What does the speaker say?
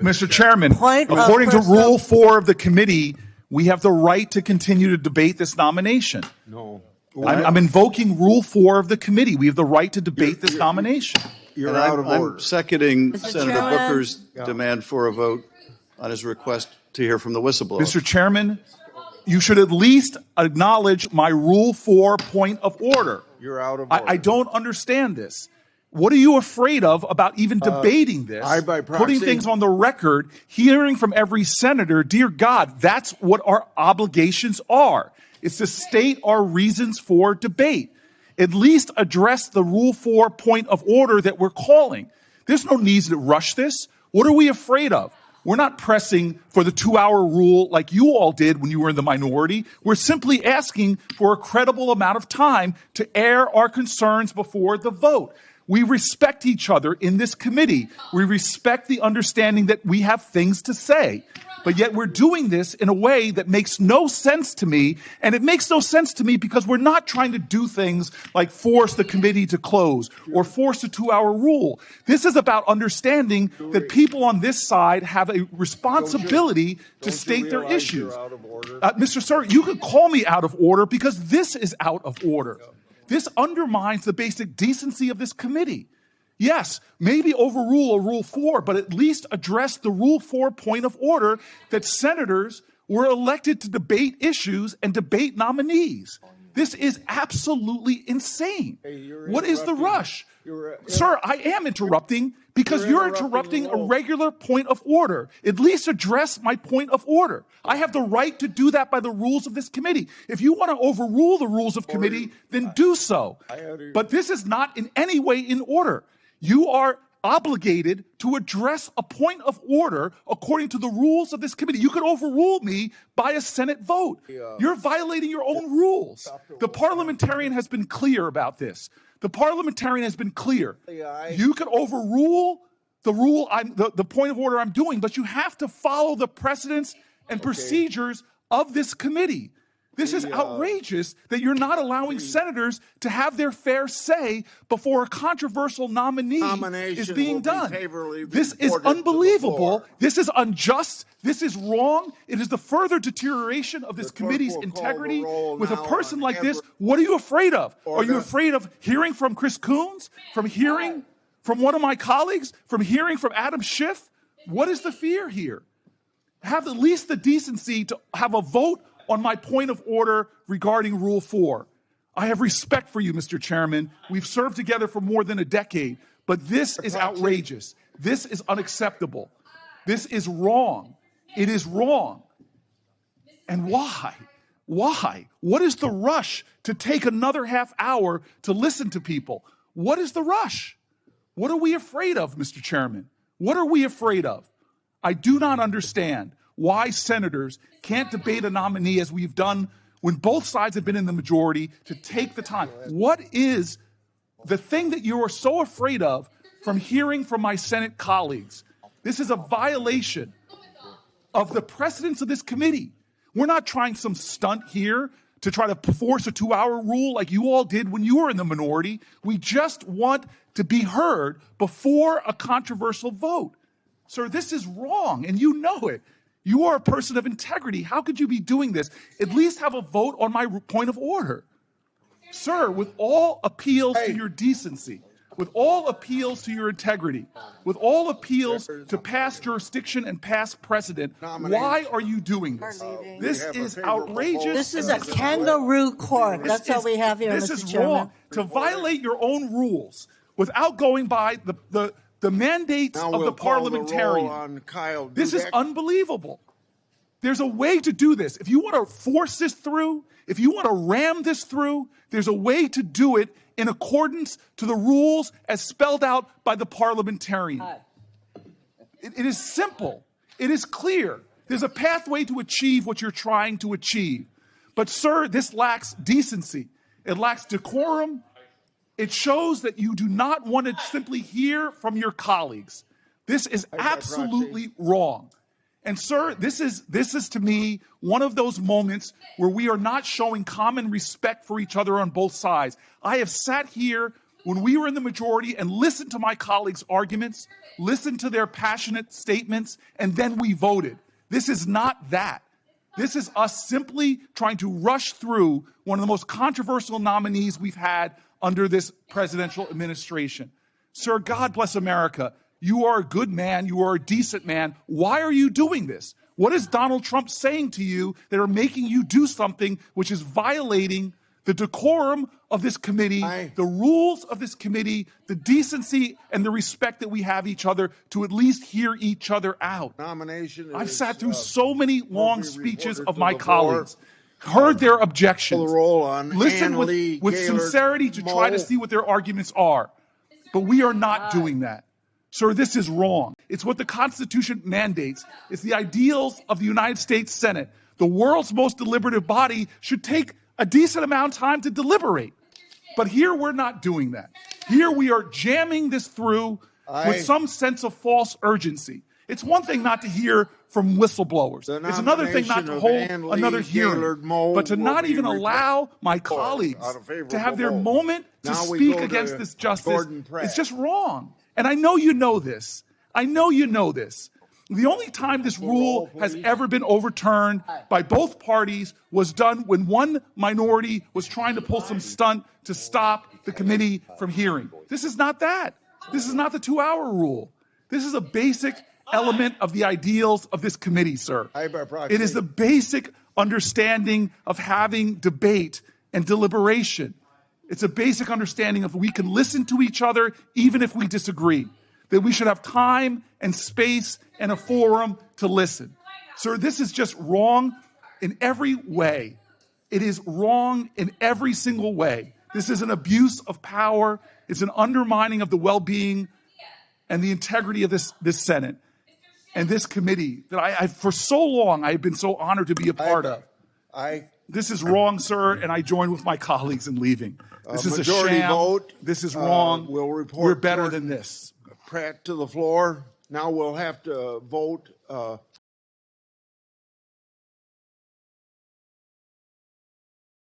Mr. Chairman, Point of according to personal- Rule 4 of the committee, we have the right to continue to debate this nomination. No. I'm invoking Rule 4 of the committee. We have the right to debate this nomination. You're And out of order. I'm seconding Mr. Senator Chairman. Booker's demand for a vote on his request to hear from the whistleblower. Mr. Chairman, you should at least acknowledge my Rule 4 point of order. You're out of order. I don't understand this. What are you afraid of about even debating this? I, by proxy- Putting things on the record, hearing from every senator, dear God, that's what our obligations are. It's to state our reasons for debate. At least address the Rule 4 point of order that we're calling. There's no need to rush this. What are we afraid of? We're not pressing for the 2-hour rule like you all did when you were in the minority. We're simply asking for a credible amount of time to air our concerns before the vote. We respect each other in this committee. We respect the understanding that we have things to say. But yet we're doing this in a way that makes no sense to me. And it makes no sense to me because we're not trying to do things like force the committee to close or force a 2-hour rule. This is about understanding that people on this side have a responsibility to state their issues. Mr. Sir, you could call me out of order because this is out of order. This undermines the basic decency of this committee. Yes, maybe overrule a Rule 4, but at least address the Rule 4 point of order that senators were elected to debate issues and debate nominees. This is absolutely insane. What is the rush? Sir, I am interrupting because you're interrupting a regular point of order. At least address my point of order. I have the right to do that by the rules of this committee. If you want to overrule the rules of committee, then do so. But this is not in any way in order. You are obligated to address a point of order according to the rules of this committee. You could overrule me by a Senate vote. You're violating your own rules. The parliamentarian has been clear about this. The parliamentarian has been clear. You could overrule the point of order I'm doing, but you have to follow the precedents and procedures of this committee. This is outrageous that you're not allowing senators to have their fair say before a controversial nominee is being done. This is unbelievable. This is unjust. This is wrong. It is the further deterioration of this committee's integrity. With a person like this, what are you afraid of? Are you afraid of hearing from Chris Coons? From hearing from one of my colleagues? From hearing from Adam Schiff? What is the fear here? Have at least the decency to have a vote on my point of order regarding Rule 4. I have respect for you, Mr. Chairman. We've served together for more than a decade, but this is outrageous. This is unacceptable. This is wrong. It is wrong. And why? Why? What is the rush to take another half hour to listen to people? What is the rush? What are we afraid of, Mr. Chairman? What are we afraid of? I do not understand why senators can't debate a nominee as we've done when both sides have been in the majority to take the time. What is the thing that you are so afraid of from hearing from my Senate colleagues? This is a violation of the precedents of this committee. We're not trying some stunt here to try to force a 2-hour rule like you all did when you were in the minority. We just want to be heard before a controversial vote. Sir, this is wrong, and you know it. You are a person of integrity. How could you be doing this? At least have a vote on my point of order. Sir, with all appeals to your decency, with all appeals to your integrity, with all appeals to past jurisdiction and past precedent, why are you doing this? This is outrageous. This is a kangaroo court. That's all we have here, This Mr. is Chairman. wrong. To violate your own rules without going by the mandates of the parliamentarian. This is unbelievable. There's a way to do this. If you want to force this through, if you want to ram this through, there's a way to do it in accordance to the rules as spelled out by the parliamentarian. It is simple. It is clear. There's a pathway to achieve what you're trying to achieve. But, sir, this lacks decency. It lacks decorum. It shows that you do not want to simply hear from your colleagues. This is absolutely wrong. And, sir, this is to me one of those moments where we are not showing common respect for each other on both sides. I have sat here when we were in the majority and listened to my colleagues' arguments, listened to their passionate statements, and then we voted. This is not that. This is us simply trying to rush through one of the most controversial nominees we've had under this presidential administration. Sir, God bless America. You are a good man. You are a decent man. Why are you doing this? What is Donald Trump saying to you that are making you do something which is violating the decorum of this committee, the rules of this committee, the decency and the respect that we have each other to at least hear each other out? I've sat through so many long speeches of my colleagues, heard their objections, listened with sincerity to try to see what their arguments are. But we are not doing that. Sir, this is wrong. It's what the Constitution mandates. It's the ideals of the United States Senate. The world's most deliberative body should take a decent amount of time to deliberate. But here we're not doing that. Here we are jamming this through with some sense of false urgency. It's one thing not to hear from whistleblowers. It's another thing not to hold another hearing. But to not even allow my colleagues to have their moment to speak against this justice, it's just wrong. And I know you know this. I know you know this. The only time this rule has ever been overturned by both parties was done when one minority was trying to pull some stunt to stop the committee from hearing. This is not that. This is not the 2-hour rule. This is a basic element of the ideals of this committee, sir. It is the basic understanding of having debate and deliberation. It's a basic understanding of we can listen to each other even if we disagree, that we should have time and space and a forum to listen. Sir, this is just wrong in every way. It is wrong in every single way. This is an abuse of power. It's an undermining of the well-being and the integrity of this Senate and this committee that I for so long I have been so honored to be a part of. This is wrong, sir, and I join with my colleagues in leaving. This is a sham. Vote. This is wrong. We'll report. We're better than this. Pratt to the floor. Now we'll have to vote